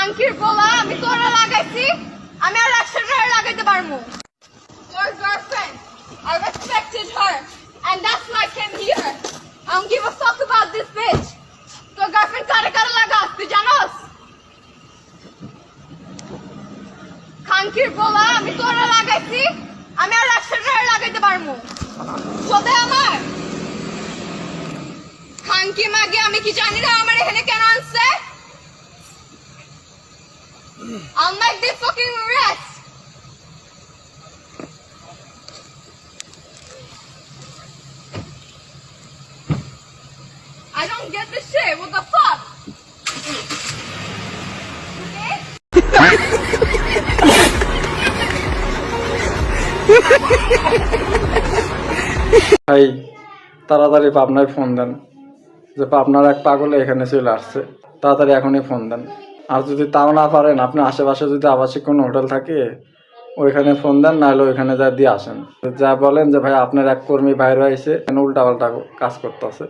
খানকির বলা আমি তোরা লাগাইছি আমি আর 100 টাকা লাগাইতে পারমু Your girlfriend I respected her and that's why I came here I don't give a fuck about this bitch তোর গার্লফ্রেন্ড কারে কারে লাগাস তুই জানোস খানকির বলা আমি তোরা লাগাইছি আমি আর 100 টাকা লাগাইতে পারমু সোদে আমার খানকি মাগে আমি কি জানি না আমার এখানে কেন আনছে I'll make this fucking arrest I don't get this shit what the fuck ভাই তাড়াতাড়ি পাবনায় ফোন দেন যে পাবনার এক পাগল এখানে চলে আসছে তাড়াতাড়ি এখনই ফোন দেন আর যদি তাও না পারেন আপনি আশেপাশে যদি আবাসিক কোনো হোটেল থাকে ওইখানে ফোন দেন নাহলে ওইখানে যা দিয়ে আসেন যা বলেন যে ভাই আপনার এক কর্মী বাইরে হয়েছে উল্টা পাল্টা কাজ করতেছে